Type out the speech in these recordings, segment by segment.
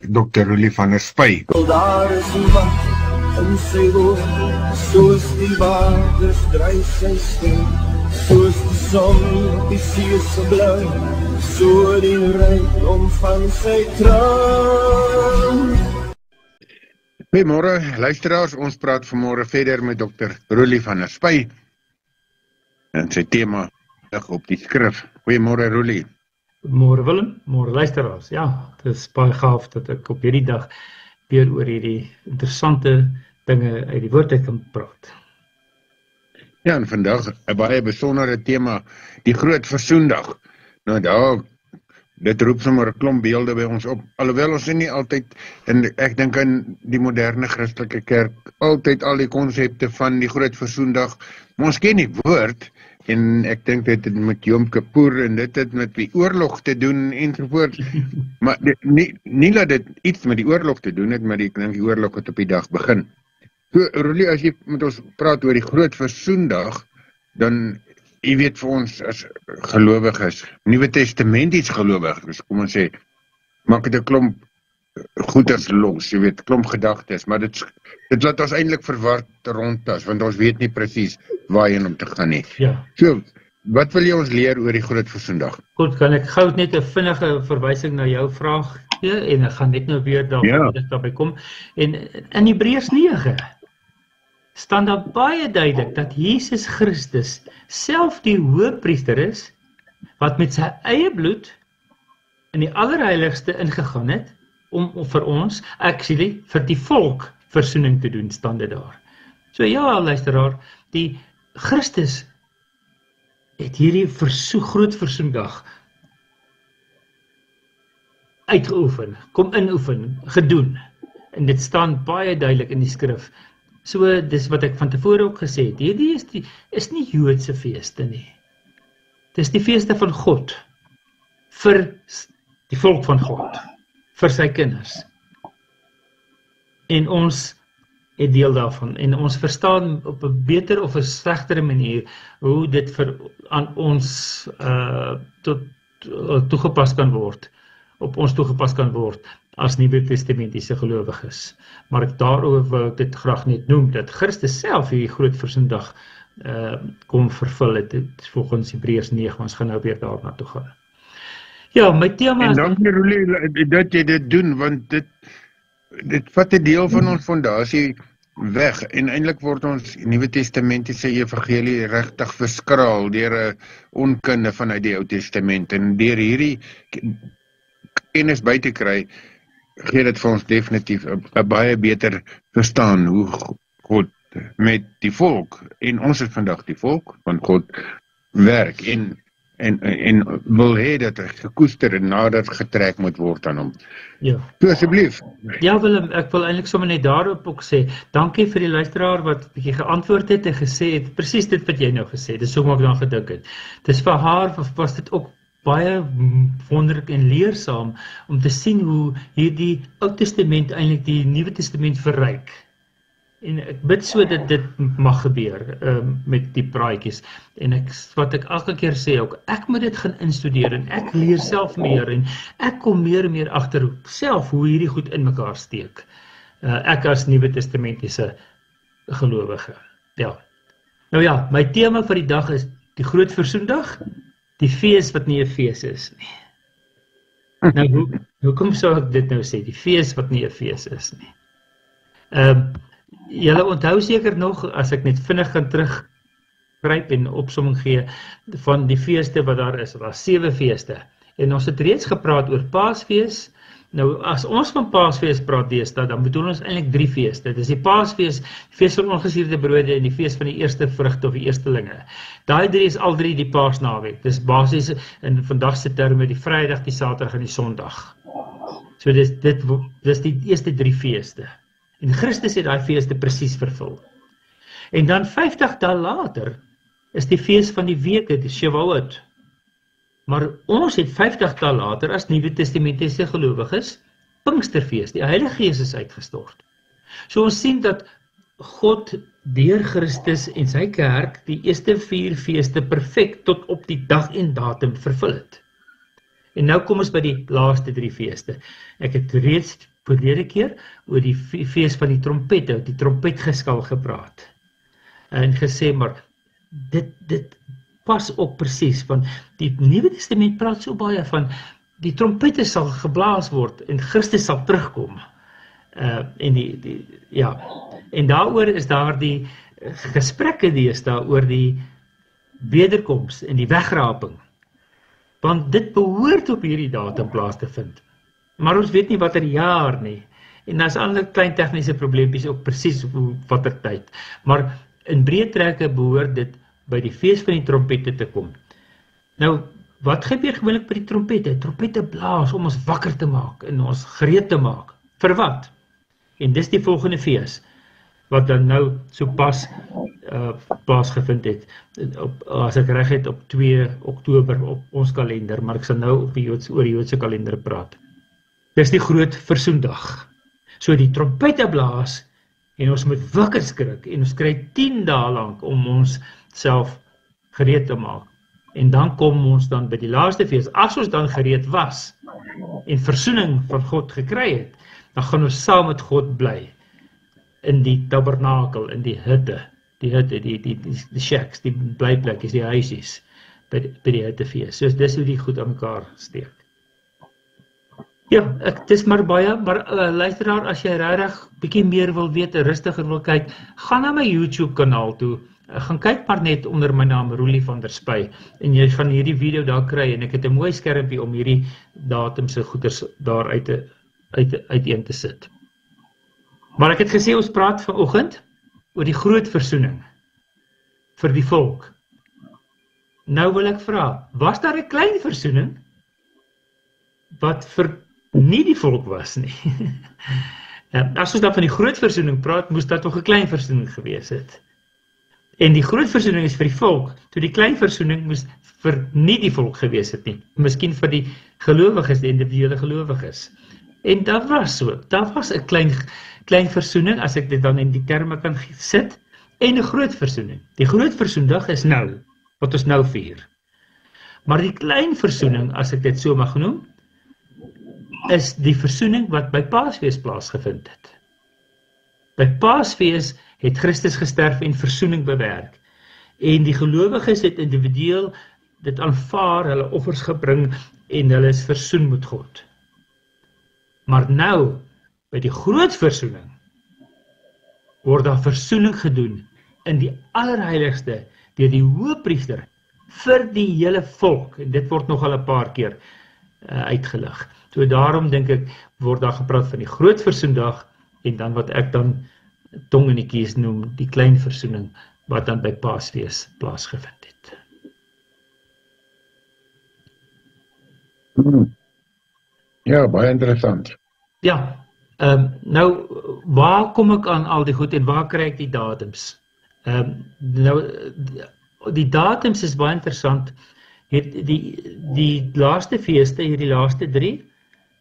Dr. Rulie van der Spy. Daar is wat in sy woord, soos die waters dryf sy stem, soos die son op die see se blou, so die rykdom van sy trou. Goeiemôre luisteraars, ons praat vanmôre verder met Dr. Rulie van der Spy en sy tema lig op die skrif. Goeiemôre Rulie. Môre Willem, môre luisteraars. Ja, dit is baie gaaf dat ek op hierdie dag weer oor hierdie interessante dinge uit die woord uit kan praat. Ja, en vandag 'n baie besondere tema, die groot versoendag. Nou daar, dit roep sommer 'n klomp beelde by ons op, alhoewel ons nie altyd, en ek dink in die moderne Christelike kerk, altyd al die konsepte van die groot versoendag, maar ons ken die woord, en ek dink dit het met Yom Kippur en dit het met die oorlog te doen ensovoort. Maar nie dat dit iets met die oorlog te doen het, maar ek dink die oorlog het op die dag begin. So Rulie, as jy met ons praat oor die groot versoendag, dan jy weet vir ons as gelowiges, Nuwe Testamenties gelowiges, kom ons sê, maak dit 'n klomp goeders los, jy weet, klomp gedagtes, maar dit laat ons eintlik verward rondtas, want ons weet nie presies waarheen om te gaan nie. Ja. So, wat wil jy ons leer oor die groot versoendag? Goed, kan ek gou net 'n vinnige verwysing na jou vraag gee en ek gaan net nou weer daarby kom. En in Hebreërs 9 staan daar baie duidelik dat Jesus Christus self die hoëpriester is wat met sy eie bloed in die allerheiligste ingegaan het om vir ons, actually, vir die volk versoening te doen, staan dit daar. So ja, luisteraar, die Christus het hierdie groot versoendag uitgeoefen, kom inoefen, gedoen. En dit staan baie duidelik in die skrif. So, dis wat ek van tevore ook gesê het, hierdie is nie Joodse feeste nie. Dis die feeste van God, vir die volk van God, vir sy kinders. En ons het deel daarvan, en ons verstaan op 'n beter of 'n slegtere manier, hoe dit aan ons toegepas kan word, op ons toegepas kan word, as Nuwe Testamentiese gelowiges. Maar daaroor wil ek dit graag net noem, dat Christus self hierdie groot versoendag kom vervul het, volgens Hebreërs 9, ons gaan nou weer daarna toe gaan. Ja, my tema is... En dankie Rulie, dat jy dit doen, want dit vat 'n deel van ons fondasie weg, en eintlik word ons Nuwe Testamentiese evangelie regtig verskraal deur 'n onkunde vanuit die Ou Testament, en deur hierdie kennis by te kry, gee dit vir ons definitief 'n baie beter verstaan hoe God met die volk, en ons is vandag die volk van God, werk, en wil hê dat hy gekoester en nader getrek moet word aan hom. Ja. So asseblief. Ja Willem, ek wil eintlik sommer net daarop ook sê, dankie vir die luisteraar wat 'n bietjie geantwoord het en gesê het, presies dit wat jy nou gesê het, dis so wat ek dan gedink het. Dis vir haar was dit ook baie wonderlik en leersaam om te sien hoe hierdie Ou Testament eintlik die Nuwe Testament verryk. En ek bid so dat dit mag gebeur met die praatjies. En wat ek elke keer sê ook, ek moet dit gaan instudeer en ek leer self meer en ek kom meer en meer agter self hoe hierdie goed in mekaar steek. Ek as Nuwe Testamentiese gelowige. Ja. Nou ja, my tema vir die dag is die groot versoendag, die fees wat nie 'n fees is nie. Nou, hoekom sou ek dit nou sê, die fees wat nie 'n fees is nie? Julle onthou seker nog, as ek net vinnig gaan teruggryp en opsomming gee, van die feeste wat daar is, daar 7 feeste. En ons het reeds gepraat oor Paasfees. Nou, as ons van Paasfees praat deesdae, dan bedoel ons eintlik 3 feeste. Dit is die Paasfees, die fees van ongesuurde brode en die fees van die eerste vrugte of die eerstelinge. Daai 3 is al 3 die Paasnaweek. Dis basies in vandag se terme die Vrydag, die Saterdag en die Sondag. So dis die eerste 3 feeste. En Christus het daai feeste presies vervul. En dan 50 dae later is die fees van die weke, die Shavuot. Maar ons het 50 dae later as Nuwe Testamentiese gelowiges Pinksterfees, die Heilige Gees is uitgestort. So ons sien dat God deur Christus en sy kerk die eerste 4 feeste perfek tot op die dag en datum vervul het. En nou kom ons by die laaste 3 feeste. Ek het reeds verlede keer oor die fees van die trompette, die trompetgeskal gepraat. En gesê, maar dit pas ook presies, want die Nuwe Testament praat so baie van, die trompette sal geblaas word, en Christus sal terugkom. En en daaroor is daar die gesprekke daar oor die wederkoms en die wegraping. Want dit behoort op hierdie datum plaas te vind. Maar ons weet nie watter jaar nie. En daar's ander klein tegniese probleempies ook presies watter tyd. Maar in breë trekke behoort dit by die fees van die trompette te kom. Nou, wat gebeur gewoonlik by die trompette? Trompette blaas om ons wakker te maak en ons gereed te maak. Vir wat? En dis die volgende fees, wat dan nou so pas plaasgevind het, as ek reg het, op 2 Oktober op ons kalender, maar ek sal nou op oor die Joodse kalender praat. Dis die groot versoendag. So die trompette blaas, en ons moet wakker skrik, en ons kry 10 dae lank om ons self gereed te maak. En dan kom ons dan by die laaste fees, as ons dan gereed was, en versoening van God gekry het, dan gaan ons saam met God bly, in die tabernakel, in die hutte, die shacks, die blyplekkies, die huisies, by die hittefees. So dis hoe die goed aan mekaar steek. Ja, dit is maar baie, maar luisteraar, as jy regtig bietjie meer wil weet, rustiger wil kyk, gaan na my YouTube kanaal toe, gaan kyk maar net onder my naam, Roelie van der Spy, en jy gaan hierdie video daar kry, en ek het 'n mooi skermpie om hierdie datumse goeders daar uiteen te sit. Maar ek het gesê, ons praat vanoggend oor die groot versoening vir die volk. Nou wil ek vra, was daar 'n klein versoening wat vir nie die volk was nie? As ons dan van die groot versoening praat, moes dat toch 'n klein versoening gewees het. En die groot versoening is vir die volk, toe die klein versoening moes vir nie die volk gewees het nie. Miskien vir die gelowiges, die individuele gelowiges. En dat was so, daar was 'n klein versoening, as ek dit dan in die terme kan sit, en 'n groot versoening. Die groot versoendag is nou, wat ons nou vier. Maar die klein versoening, as ek dit so mag noem, is die versoening wat by Paasfees plaasgevind het. By Paasfees het Christus gesterf en versoening bewerk. En die gelowiges het individueel dit aanvaar, hulle offers gebring en hulle is versoen met God. Maar nou, by die groot versoening, word daar versoening gedoen in die allerheiligste deur die hoëpriester vir die hele volk. En dit word nog al 'n paar keer uitgelig. So daarom dink ek, word daar gepraat van die groot versoendag en dan wat ek dan tong in die kies noem, die klein versoening, wat dan by Paasfees plaasgevind het. Ja, baie interessant. Ja, nou, waar kom ek aan al die goed en waar kry ek die datums? Nou, die datums is baie interessant. Die laaste feeste, hierdie laaste 3,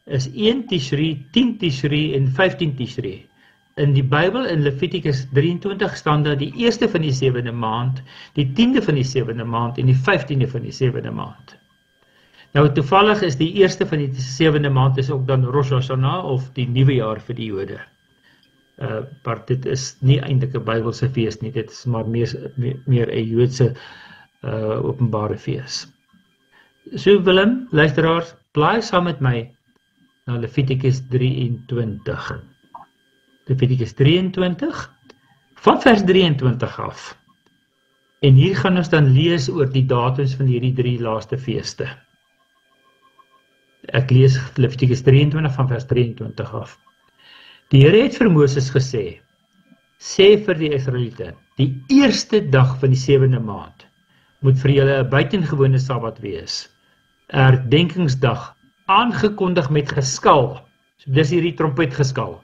is 1 Tishri, 10 Tishri en 15 Tishri. In die Bybel, in Levitikus 23, staan daar die eerste van die 7de maand, die 10de van die 7de maand en die 15de van die 7de maand. Nou, toevallig is die eerste van die 7de maand is ook dan Rosh Hashanah, of die nuwe jaar vir die Jode. Maar dit is nie eintlik 'n Bybelse fees nie, dit is maar meer 'n Joodse openbare fees. So Willem, luisteraars, blaai saam met my na Levitikus 23. Levitikus 23, van vers 23 af. En hier gaan ons dan lees oor die datums van hierdie 3 laaste feeste. Ek lees Levitikus 23 van vers 23 af. Die Here het vir Moses gesê, sê vir die Israeliete, die eerste dag van die 7de maand moet vir julle 'n buitengewone Sabbat wees. 'n Herdenkingsdag, aangekondig met geskal. So dis hierdie trompetgeskal.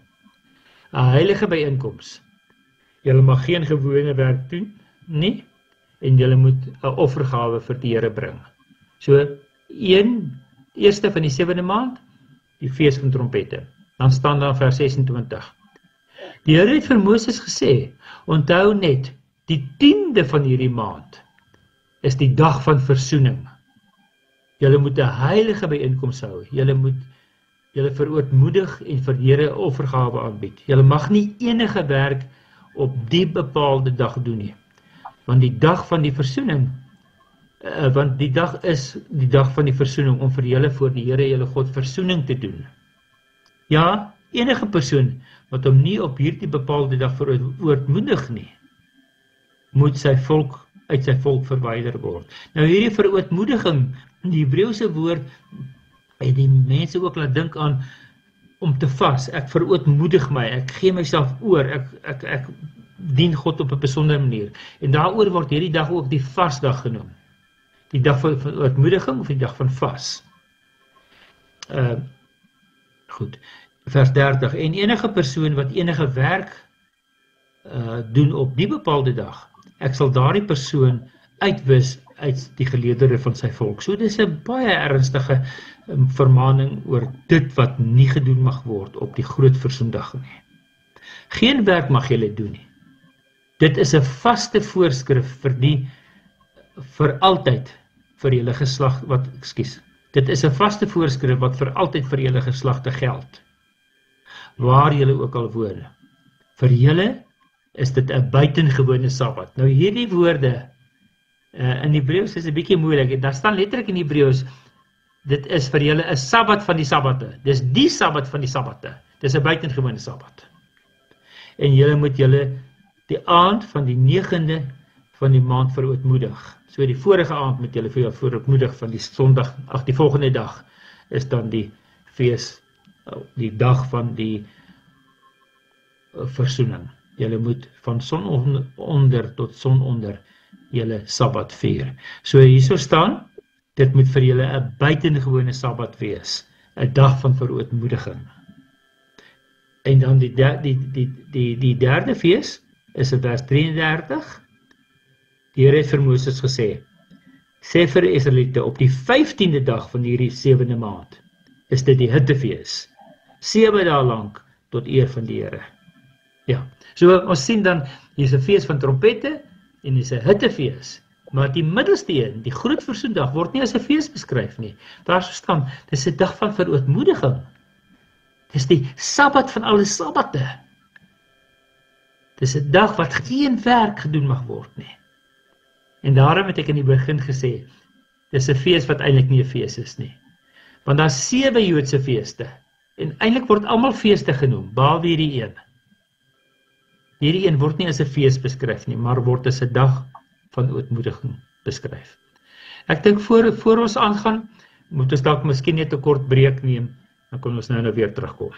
'n heilige byeenkoms. Julle mag geen gewone werk doen nie, en julle moet 'n offergawe vir die Here bring. So, eerste van die 7de maand, die fees van trompette. Dan staan daar vers 26. Die Here het vir Moses gesê, onthou net, die 10de van hierdie maand is die dag van versoening. Julle moet 'n heilige byeenkoms hou. Julle moet julle verootmoedig en vir die Here offergawe aanbied. Julle mag nie enige werk op die bepaalde dag doen nie. Want die dag van die versoening, want die dag is die dag van die versoening, om vir julle voor die Here julle God versoening te doen. Ja, enige persoon wat hom nie op hierdie bepaalde dag verootmoedig nie, moet uit sy volk verwyder word. Nou hierdie verootmoediging, die Hebreëse woord, het die mense ook laat dink aan om te vas. Ek verootmoedig my, ek gee myself oor, ek dien God op 'n besondere manier. En daaroor word hierdie dag ook die vasdag genoem. Die dag van verootmoediging of die dag van vas. Goed, vers 30. En enige persoon wat enige werk doen op die bepaalde dag, ek sal daardie persoon uitwis uit die geleedere van sy volk. So dis 'n baie ernstige vermaning oor dit wat nie gedoen mag word op die groot versoendag nie. Geen werk mag julle doen nie. Dit is 'n vaste voorskrif vir altyd vir julle geslag Dit is 'n vaste voorskrif wat vir altyd vir julle geslagte geld, waar julle ook al woon. Vir julle is dit 'n buitengewone Sabbat. Nou hierdie woorde in Hebreëus is 'n bietjie moeilik. Daar staan letterlik in Hebreëus, dit is vir julle 'n Sabbat van die Sabbate. Dis die Sabbat van die Sabbate. Dis 'n buitengewone Sabbat. En julle moet julle die aand van die 9de van die maand verootmoedig. So die vorige aand moet julle vir jou verootmoedig van die Sondag, die volgende dag is dan die fees, die dag van die versoening. Julle moet van son onder tot son onder julle Sabbat vier. So hierso staan, dit moet vir julle 'n buitengewone Sabbat wees, 'n dag van verootmoediging. En dan die derde fees is in vers 33. Die Here het vir Moses gesê, sê vir die Israeliete, op die 15de dag van hierdie 7de maand, is dit die hittefees, 7 dae lank, tot eer van die Here. Ja, so ons sien dan, hier is 'n fees van trompette, en hier is 'n hittefees, maar die middelste een, die groot versoendag, word nie as 'n fees beskryf nie. Daar staan, dit is 'n dag van verootmoediging. Dit is die Sabbat van alle Sabbate. Dit is 'n dag wat geen werk gedoen mag word nie. En daarom het ek in die begin gesê, dis 'n fees wat eintlik nie 'n fees is nie. Want daar is 7 Joodse feeste, en eintlik word almal feeste genoem, behalwe hierdie een. Hierdie een word nie as 'n fees beskryf nie, maar word as 'n dag van ootmoediging beskryf. Ek dink voor ons aangaan, moet ons dalk miskien net 'n kort breek neem, dan kan ons nou weer terugkom.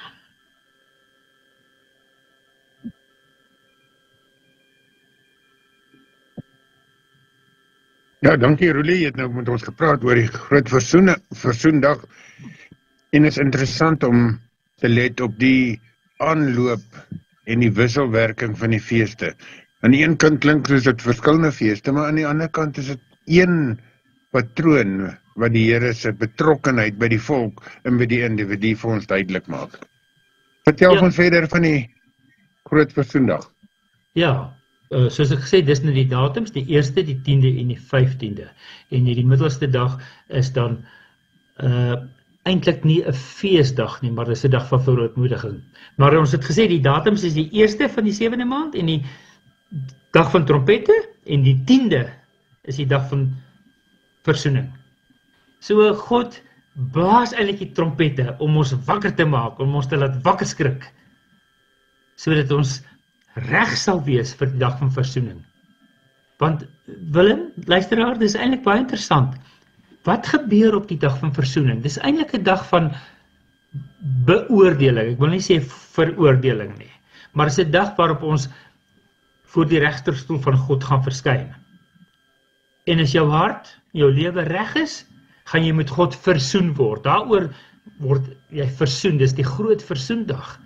Ja, dankie Rulie, jy het nou met ons gepraat oor die groot versoendag, en is interessant om te let op die aanloop en die wisselwerking van die feeste. Aan die een kant klink soos dit verskillende feeste, maar aan die ander kant is dit een patroon wat die Here se betrokkenheid by die volk en by die individu vir ons duidelik maak. Vertel ons verder van die groot versoendag. Ja, soos ek gesê, dis nou die datums, die 1ste, die 10de en die 15de. En die middelste dag is dan eintlik nie 'n feesdag nie, maar dis 'n dag van verootmoediging. Maar ons het gesê, die datums is die 1ste van die 7de maand, en die dag van trompette, en die 10de is die dag van versoening. So God blaas eintlik die trompette om ons wakker te maak, om ons te laat wakker skrik, sodat ons reg sal wees vir die dag van versoening. Want Willem, luisteraar, dis eintlik baie interessant. Wat gebeur op die dag van versoening? Dis eintlik 'n dag van beoordeling. Ek wil nie sê veroordeling nie, maar dis 'n dag waarop ons voor die regterstoel van God gaan verskyn. En as jou hart, jou lewe reg is, gaan jy met God versoen word. Daaroor word jy versoen, dis die groot versoendag.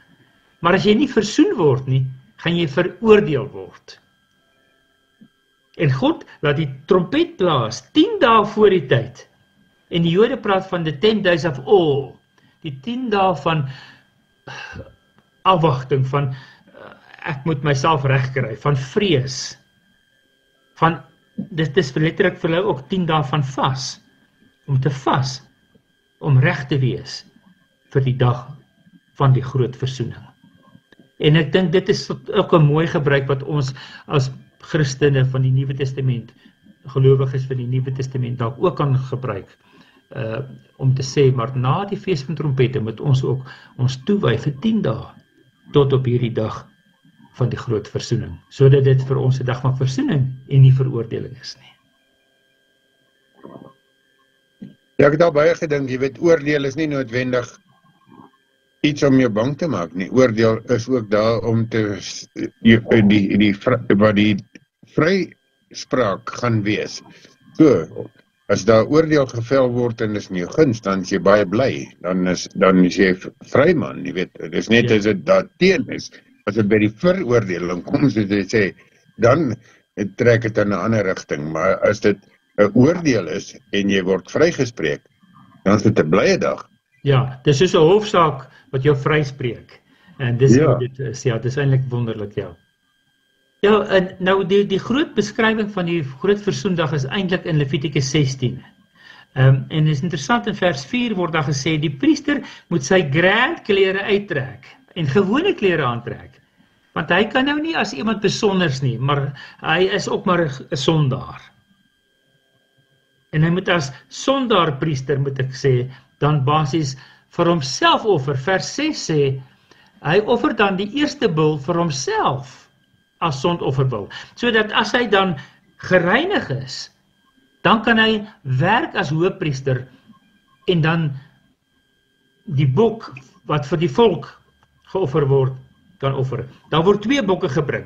Maar as jy nie versoen word nie, gaan jy veroordeel word. En God laat die trompet blaas 10 dae voor die tyd. En die Jode praat van the 10 days of awe, die 10 dae van afwagting, van ek moet myself regkry, van vrees, van dit is letterlik vir hulle ook 10 dae van vas, om te vas, om reg te wees, vir die dag van die groot versoening. En ek dink dit is ook 'n mooi gebruik wat ons as Christene van die Nuwe Testament, gelowiges van die Nuwe Testament dalk ook kan gebruik, om te sê, maar na die fees van trompette moet ons ook ons toewy vir 10 dae tot op hierdie dag van die groot versoening, sodat dit vir ons 'n dag van versoening en nie veroordeling is nie. Ja, ek het al baie gedink, jy weet, oordeel is nie noodwendig iets om jou bang te maak nie. Oordeel is ook daar om te waar die vryspraak gaan wees. So, as daar oordeel gevel word en is in jou guns, dan is jy baie bly. Dan is jy vry man, jy weet. Dis net as dit daar teen is. As dit by die veroordeling kom, soos jy sê, dan trek dit in 'n ander rigting. Maar as dit 'n oordeel is en jy word vrygespreek, dan is dit 'n blye dag. Ja, dis soos 'n hofsaak wat jou vryspreek. En dis dit is, ja, dis eintlik wonderlik, ja. Ja, en nou die groot beskrywing van die groot versoendag is eintlik in Levitikus 16. En dit is interessant, in vers 4 word daar gesê, die priester moet sy grand klere uittrek en gewone klere aantrek. Want hy kan nou nie as iemand besonders nie, maar hy is ook maar 'n sondaar. En hy moet as sondaar priester, moet ek sê, dan basies vir homself offer. Vers 6 sê, hy offer dan die eerste bul vir homself as sondofferbul, sodat as hy dan gereinig is, dan kan hy werk as hoëpriester en dan die bok wat vir die volk geoffer word, kan offer. Daar word 2 bokke gebring.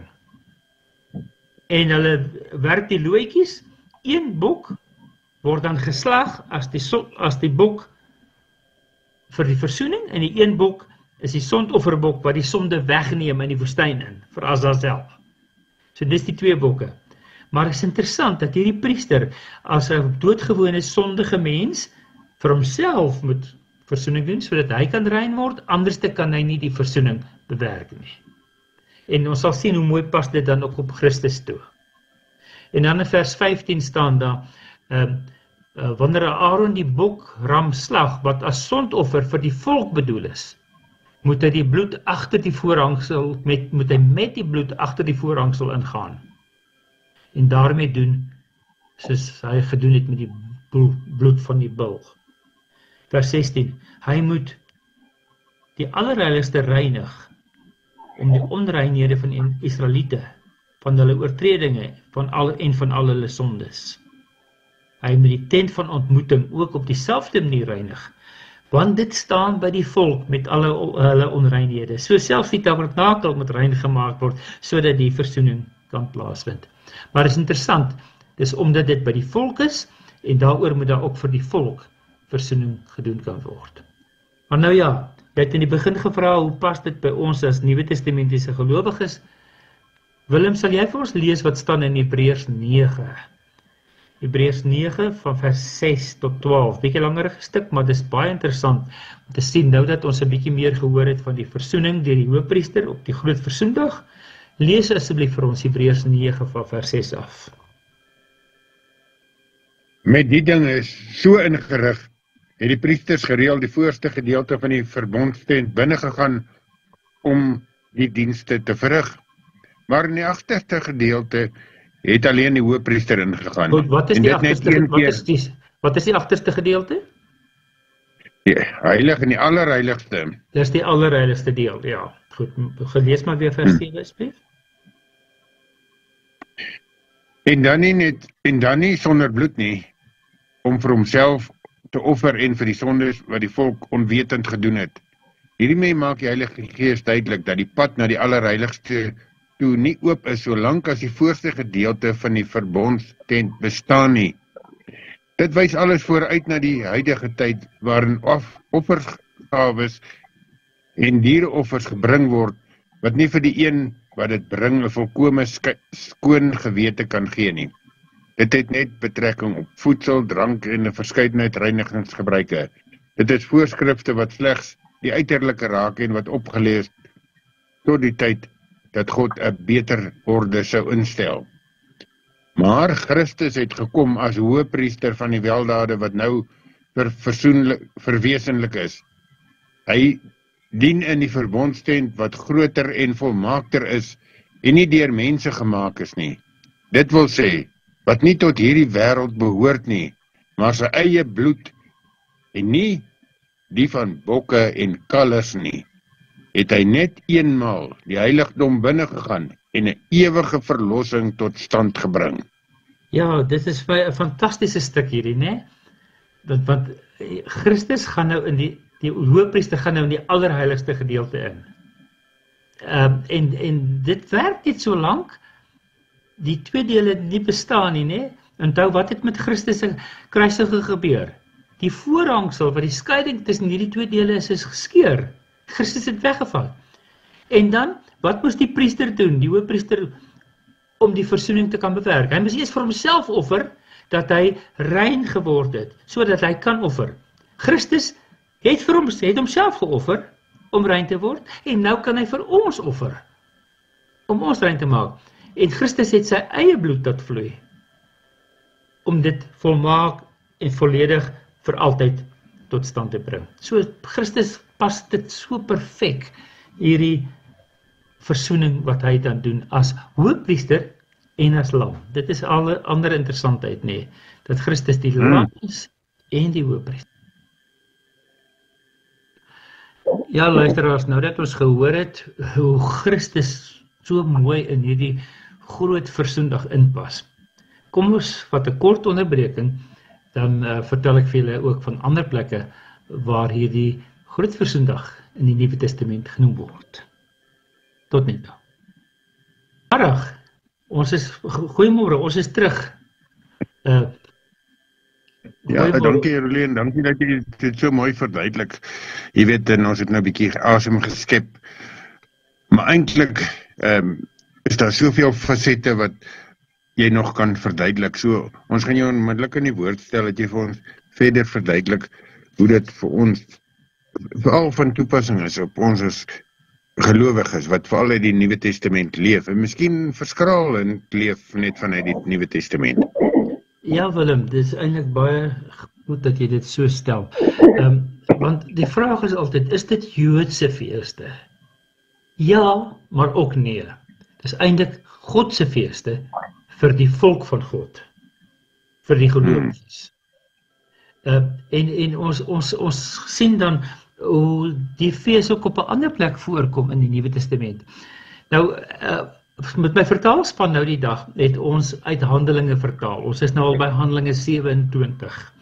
En hulle werk die looitjies, 1 bok word dan geslag as die bok vir die versoening, en die 1 bok is die sondofferbok wat die sonde wegneem in die woestyn in, vir Azazel. So dis die 2 bokke. Maar het is interessant dat hierdie priester as 'n doodgewone sondige mens vir homself moet versoening doen, sodat hy kan rein word, anders kan hy nie die versoening bewerk nie. En ons sal sien hoe mooi pas dit dan ook op Christus toe. En dan in vers 15 staan daar, wanneer Aaron die bokram slag, wat as sondoffer vir die volk bedoel is, moet hy die bloed agter die voorhangsel, moet hy met die bloed agter die voorhangsel ingaan. En daarmee doen, soos hy gedoen het met die bloed van die bul. Vers 16, hy moet die allerheiligste reinig, om die onreinhede van die Israeliete, van hulle oortredinge, van al hulle sondes. Hy moet die tent van ontmoeting ook op dieselfde manier reinig, want dit staan by die volk met alle hulle onreinhede. So selfs die tabernakel moet rein gemaak word, sodat die versoening kan plaasvind. Maar dit is interessant, dis omdat dit by die volk is, en daaroor moet daar ook vir die volk versoening gedoen kan word. Maar nou ja, jy het in die begin gevra, hoe pas dit by ons as Nuwe Testamentiese gelowiges? Willem, sal jy vir ons lees wat staan in Hebreërs 9? Hebreërs 9 van vers 6 tot 12, bietjie langer gestuk, maar dit is baie interessant om te sien, nou dat ons 'n bietjie meer gehoor het van die versoening deur die hoëpriester op die groot versoendag. Lees asseblief vir ons Hebreërs 9 van vers 6 af. Met die dinge is so ingerig, het die priesters gereeld die voorste gedeelte van die verbondstent binnegegaan om die dienste te verrig. Maar in die agterste gedeelte het alleen die hoëpriester ingegaan. Goed, wat is die agterste gedeelte? Die heilig en die allerheiligste. Dis die allerheiligste deel, ja. Goed, gelees maar weer vers 7 asseblief. En dan nie sonder bloed nie, om vir homself te offer en vir die sondes wat die volk onwetend gedoen het. Hiermee maak die Heilige Gees duidelik dat die pad na die allerheiligste toe nie oop is, solank as die voorste gedeelte van die verbondstent bestaan nie. Dit wys alles vooruit na die huidige tyd, waarin offergawes en diereoffers gebring word, wat nie vir die een wat dit bring 'n volkome skoon gewete kan gee nie. Dit het net betrekking op voedsel, drank en 'n verskeidenheid reinigingsgebruike. Dit is voorskrifte wat slegs die uiterlike raak en wat opgelees tot die tyd dat God 'n beter orde sou instel. Maar Christus het gekom as hoëpriester van die weldade wat nou verwesenlik is. Hy dien in die verbondstent wat groter en volmaakter is en nie deur mense gemaak is nie. Dit wil sê, wat nie tot hierdie wêreld behoort nie, maar sy eie bloed en nie die van bokke en kalvers nie, het hy net eenmaal die heiligdom binne gegaan en 'n ewige verlossing tot stand gebring. Ja, dit is 'n fantastiese stuk hierdie, né? Want Christus gaan nou in die hoëpriester gaan nou in die allerheiligste gedeelte in. En dit werk net so lank die twee dele nie bestaan nie, né? Onthou wat het met Christus se kruisiging gebeur? Die voorhangsel wat die skeiding tussen hierdie twee dele is geskeur. Christus het weggeval. En dan, wat moes die priester doen, die hoëpriester, om die versoening te kan bewerk? Hy moes eers vir homself offer, dat hy rein geword het, sodat hy kan offer. Christus het homself geoffer, om rein te word, en nou kan hy vir ons offer, om ons rein te maak. En Christus het sy eie bloed laat vloei, om dit volmaak en volledig vir altyd tot stand te bring. So Christus pas dit so perfek, hierdie versoening wat hy dan doen as hoëpriester en as lam. Dit is al 'n ander interessantheid, nee, dat Christus die lam is en die hoëpriester. Ja, luisteraars, nou dat ons gehoor het hoe Christus so mooi in hierdie groot versoendag inpas. Kom ons vat 'n kort onderbreking, dan vertel ek vir julle ook van ander plekke waar hierdie groot versoendag in die Nuwe Testament genoem word. Tot net nou. Goeiemôre, ons is terug. Ja, dankie Rolien, dankie dat jy dit so mooi verduidelik. Jy weet, en ons het nou 'n bietjie asem geskep. Maar eintlik is daar soveel fasette wat jy nog kan verduidelik. So, ons gaan jou onmiddellik in die woord stel dat jy vir ons verder verduidelik hoe dit vir ons veral van toepassing is op ons as gelowiges wat veral uit die Nuwe Testament leef en miskien verskraal en leef net vanuit die Nuwe Testament. Ja Willem, dit is eintlik baie goed dat jy dit so stel. Want die vraag is altyd, is dit Joodse feeste? Ja, maar ook nee. Dit is eintlik God se feeste vir die volk van God, vir die gelowiges. En ons sien dan hoe die fees ook op 'n ander plek voorkom in die Nuwe Testament. Nou, met my vertaalspan nou die dag, het ons uit Handelinge vertaal. Ons is nou al by Handelinge 27.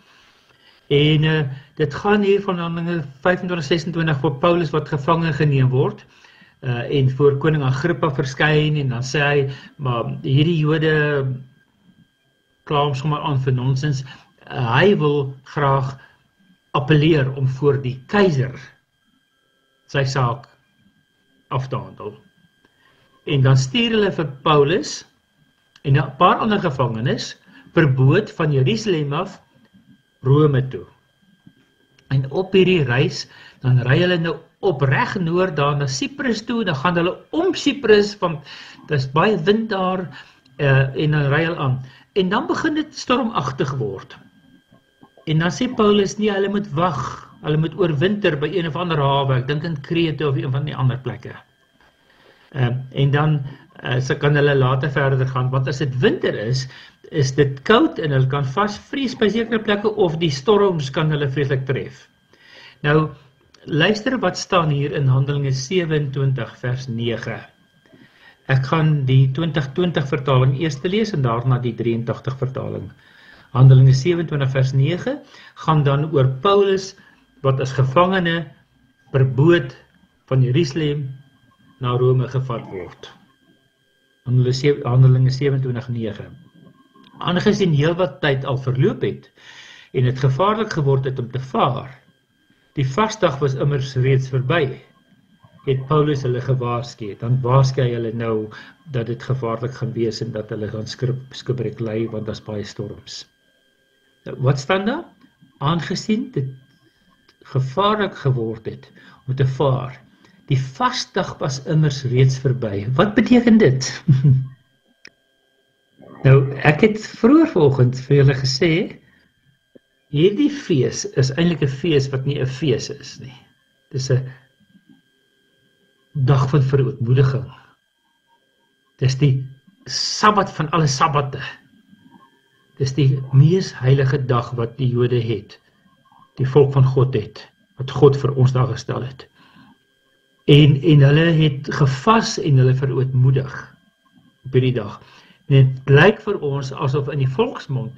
En dit gaan hier van Handelinge 25-26 voor Paulus wat gevange geneem word, en voor koning Agrippa verskyn, en dan sê hy, maar hierdie Jode kla hom sommer aan vir nonsens. Hy wil graag appeleer om voor die keiser sy saak af te handel. En dan stuur hulle vir Paulus en 'n paar ander gevangenes per boot van Jerusalem af Rome toe. En op hierdie reis, dan ry hulle nou op reg noord daar na Cyprus toe, dan gaan hulle om Cyprus, want daar is baie wind daar, en dan ry hulle aan. En dan begin dit stormagtig word. En dan sê Paulus, nee, hulle moet wag, hulle moet oorwinter by een of ander hawe, ek dink in Krete of een van die ander plekke. En dan kan hulle later verder gaan, want as dit winter is dit koud en hulle kan vasvries by sekere plekke, of die storms kan hulle vreeslik tref. Nou, luister wat staan hier in Handelinge 27 vers 9. Ek gaan die 2020 vertaling eers lees en daarna die 83 vertaling. Handelinge 27 vers 9 gaan dan oor Paulus wat as gevangene per boot van Jerusalem na Rome gevat word. Handelinge 27:9. Aangesien heel wat tyd al verloop het en dit gevaarlik geword het om te vaar, die vasdag was immers reeds verby, het Paulus hulle gewaarsku. Dan waarsku hy hulle nou dat dit gevaarlik gaan wees en dat hulle gaan skipbreuk ly, want daar's baie storms. Wat staan daar? Aangesien dit gevaarlik geword het om te vaar, die vasdag was immers reeds verby. Wat beteken dit? Nou, ek het vroeër vanoggend vir julle gesê, hierdie fees is eintlik 'n fees wat nie 'n fees is nie. Dis 'n dag van verootmoediging. Dis die Sabbat van alle sabbate. Dis die mees heilige dag wat die Jode het, die volk van God het, wat God vir ons daar gestel het. En hulle het gevas en hulle verootmoedig op hierdie dag. En dit blyk vir ons asof in die volksmond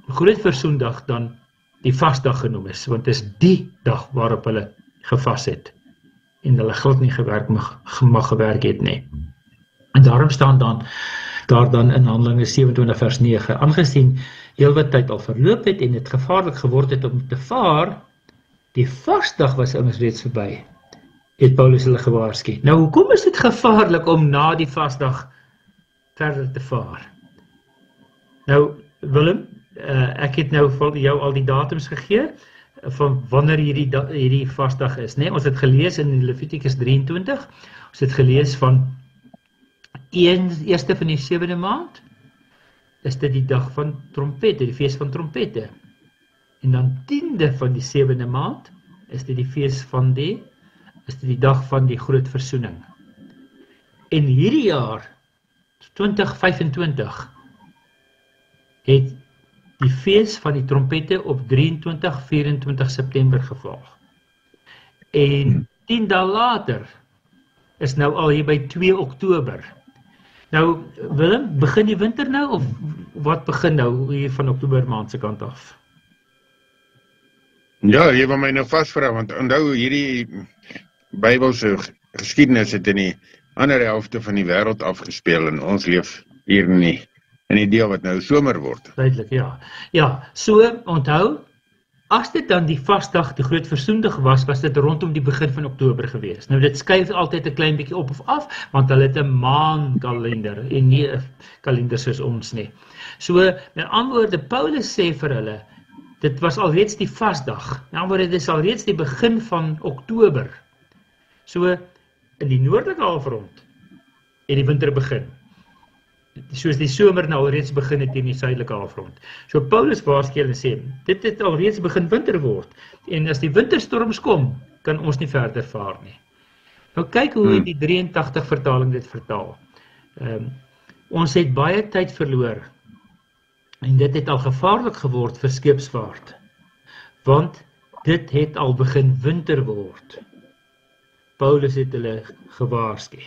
Groot Versoendag dan die vasdag genoem is, want dit is die dag waarop hulle gevas het en hulle glad nie mag gewerk het nie. En daarom staan daar dan in Handelinge 27 vers 9, aangesien heel wat tyd al verloop het en dit gevaarlik geword het om te vaar, die vasdag was immers reeds verby, het Paulus hulle gewaarsku. Nou, hoekom is dit gevaarlik om na die vasdag verder te vaar? Nou, Willem, ek het nou vir jou al die datums gegee, van wanneer hierdie vasdag is, nee? Ons het gelees in Levitikus 23, ons het gelees van eerste van die 7de maand, is dit die dag van trompette, die feest van trompette. En dan 10de van die 7de maand, is dit die feest van is dit die dag van die groot versoening. En hierdie jaar, 2025, het die feest van die trompette op 23-24 September geval. En 10 dae later, is nou al hier by 2 Oktober. Nou, Willem, begin die winter nou, of wat begin nou hier van Oktober maand se kant af? Ja, jy wil my nou vasvra, want onthou hierdie Bybelse geskiedenis het in die ander helfte van die wêreld afgespeel en ons leef hier in die deel wat nou somer word. Duidelik, ja. Ja, so onthou, as dit dan die vasdag, die groot versoendag was dit rondom die begin van Oktober gewees. Nou dit skuif altyd 'n klein bietjie op of af, want hulle het 'n maankalender en nie 'n kalender soos ons nie. So, met ander woorde, Paulus sê vir hulle, dit was alreeds die vasdag. Met ander woorde, dit is alreeds die begin van Oktober. So, in die noordelike halfrond het die winter begin. Soos die somer nou alreeds begin het in die suidelike halfrond. So Paulus waarsku hulle sê, dit het alreeds begin winter word, en as die winterstorms kom, kan ons nie verder vaar nie. Nou kyk hoe die 83 vertaling dit vertaal. Ons het baie tyd verloor, en dit het al gevaarlik geword vir skeepsvaart, want dit het al begin winter word. Paulus het hulle gewaarsku.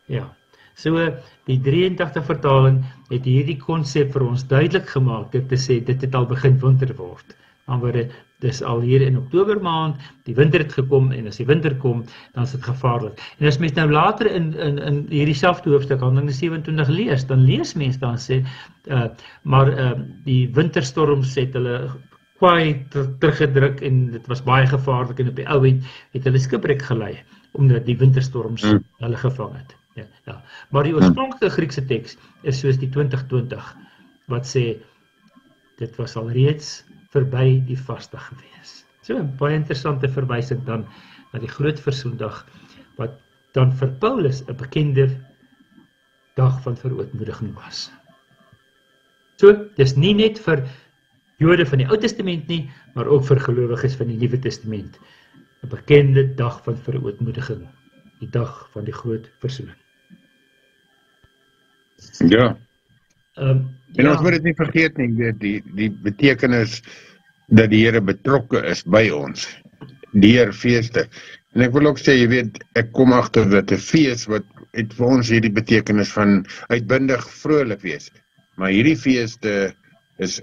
Ja. So, die 83 vertaling het hierdie konsep vir ons duidelik gemaak, dit te sê, dit het al begin winter word. Maar dit is al hier in Oktober maand, die winter het gekom, en as die winter kom, dan is dit gevaarlik. En as mens nou later in hierdie selfde hoofstuk, Handelinge 27 lees, dan lees mens dan sê, die winterstorms het hulle kwaai teruggedruk, en dit was baie gevaarlik, en op die ou end het hulle skipbreek gelei, omdat die winterstorms hulle gevang het. Ja. Maar die oorspronklike Griekse teks is soos die 2020, wat sê, dit was al reeds verby die vasdag gewees. So, baie interessante verwysing dan na die groot versoendag, wat dan vir Paulus 'n bekende dag van verootmoediging was. So, dis nie net vir Jode van die Ou Testament nie, maar ook vir gelowiges van die Nuwe Testament. 'n bekende dag van verootmoediging, die dag van die groot versoening. Ja. En ons moet dit nie vergeet nie, die betekenis dat die Here betrokke is by ons, deur feeste. En ek wil ook sê, jy weet, ek kom agter dat 'n fees wat het vir ons hierdie betekenis van uitbundig vrolik wees. Maar hierdie feeste is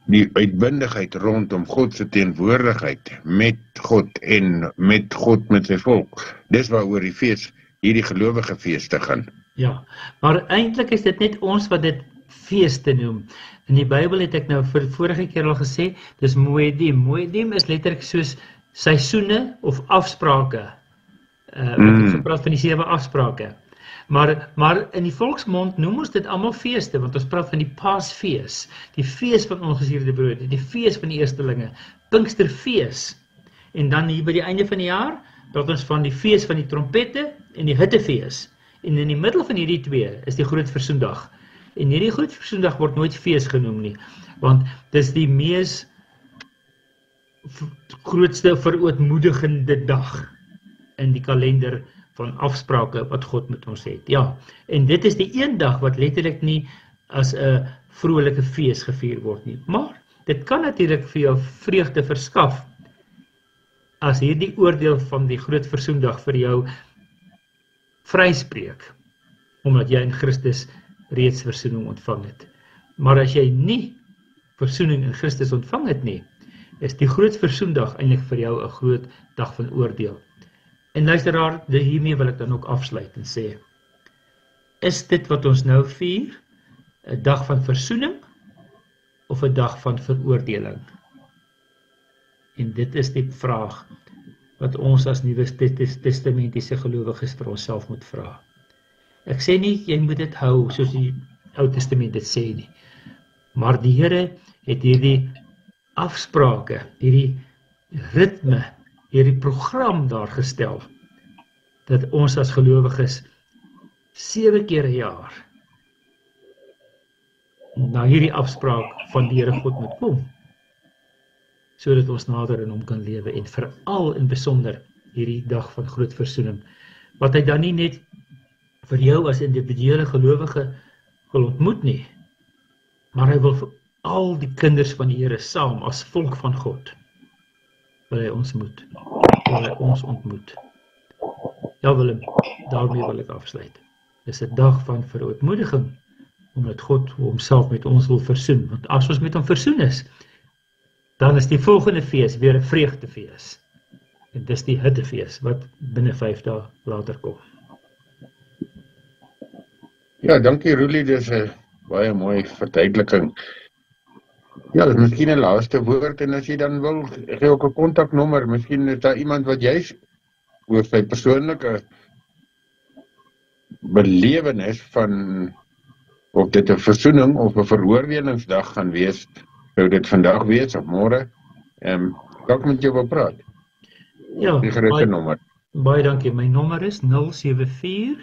die uitbundigheid rondom God se teenwoordigheid met God en met God met sy volk. Dis waaroor die fees, hierdie gelowige feeste gaan. Ja, maar eintlik is dit net ons wat dit feeste noem. In die Bybel het ek nou vir vorige keer al gesê, dis moedim. Moedim is letterlik soos seisoene of afsprake. Wat ons praat van die 7 afsprake. Maar in die volksmond noem ons dit almal feeste, want ons praat van die Paasfees, die fees van ongesuurde brood, die fees van die eerstelinge, Pinksterfees. En dan hier by die einde van die jaar, praat ons van die fees van die trompette en die hittefees. En in die middel van hierdie twee is die groot versoendag. En hierdie groot versoendag word nooit fees genoem nie, want dis die mees grootste verootmoedigende dag in die kalender van afsprake wat God met ons het. Ja, en dit is die een dag wat letterlik nie as 'n vrolike fees gevier word nie. Maar dit kan natuurlik vir jou vreugde verskaf as hierdie oordeel van die groot versoendag vir jou vryspreek, omdat jy in Christus reeds versoening ontvang het. Maar as jy nie versoening in Christus ontvang het nie, is die groot versoendag eintlik vir jou 'n groot dag van oordeel. En luisteraar, hiermee wil ek dan ook afsluit en sê, is dit wat ons nou vier 'n dag van versoening of 'n dag van veroordeling? En dit is die vraag wat ons as Nuwe Testamentiese gelowiges vir onsself moet vra. Ek sê nie, jy moet dit hou soos die Ou Testament dit sê nie, maar die Here het hierdie afsprake, hierdie ritme, hierdie program daar gestel, dat ons as gelowiges 7 keer 'n jaar na hierdie afspraak van die Here God moet kom, sodat ons nader in hom kan lewe, en veral in besonder hierdie dag van groot versoening, wat hy dan nie net vir jou as individuele gelowige wil ontmoet nie, maar hy wil vir al die kinders van die Here saam, as volk van God, wil hy ons ontmoet. Ja Willem, daarmee wil ek afsluit. Dis 'n dag van verootmoediging, omdat God homself met ons wil versoen, want as ons met hom versoen is, dan is die volgende fees weer 'n vreugdefees, en dis die hittefees, wat binne 5 dae later kom. Ja, dankie Rulie, dis 'n baie mooi verduideliking. Ja, dis miskien 'n laaste woord, en as jy dan wil, gee ook 'n kontaknommer, miskien is daar iemand wat jy oor sy persoonlike belewenis van, of dit 'n versoening of 'n veroordelingsdag gaan wees, sou dit vandag wees of môre, dalk met jou wil praat. Ja, die gerigte nommer. Baie dankie, my nommer is 074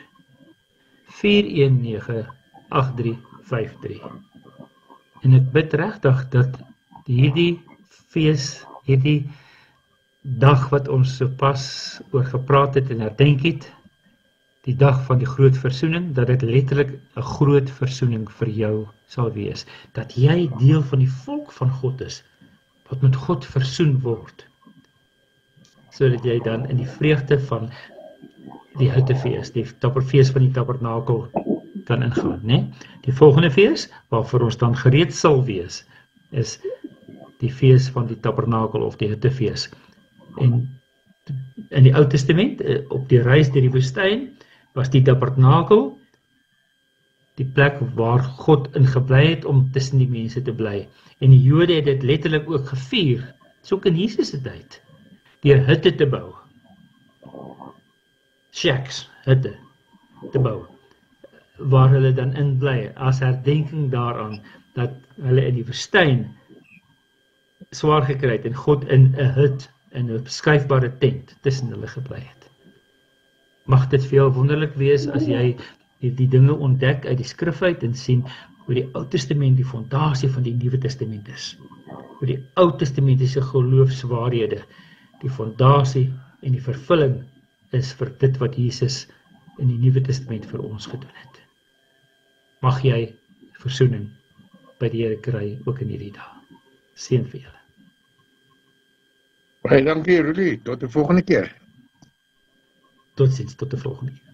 419 8353. En ek bid regtig dat hierdie fees, hierdie dag wat ons sopas oor gepraat het en herdenk het, die dag van die groot versoening, dat dit letterlik 'n groot versoening vir jou sal wees. Dat jy deel van die volk van God is, wat met God versoen word, sodat jy dan in die vreugde van die hittefees, die fees van die tabernakel kan ingaan, né? Die volgende fees, waarvoor ons dan gereed sal wees, is die fees van die tabernakel of die hittefees. En in die Ou Testament, op die reis deur die woestyn, was die tabernakel die plek waar God ingebly het om tussen die mense te bly. En die Jode het dit letterlik ook gevier, so ook in Jesus se tyd, deur hutte te bou. Shacks, hutte te bou, waar hulle dan in bly, as herdenking daaraan, dat hulle in die woestyn swaar gekry het, en God in 'n hut, in 'n skuifbare tent, tussen hulle gebly het. Mag dit vir jou wonderlik wees, as jy die dinge ontdek uit die skrif uit, en sien hoe die Ou Testament die fondasie van die Nuwe Testament is. Hoe die Ou Testamentiese geloofswaarhede die fondasie en die vervulling is vir dit wat Jesus in die Nuwe Testament vir ons gedoen het. Mag jy versoening by die Here kry, ook in hierdie dag. Seën vir julle. Baie dankie Rulie, tot die volgende keer. Totsiens, tot die volgende keer.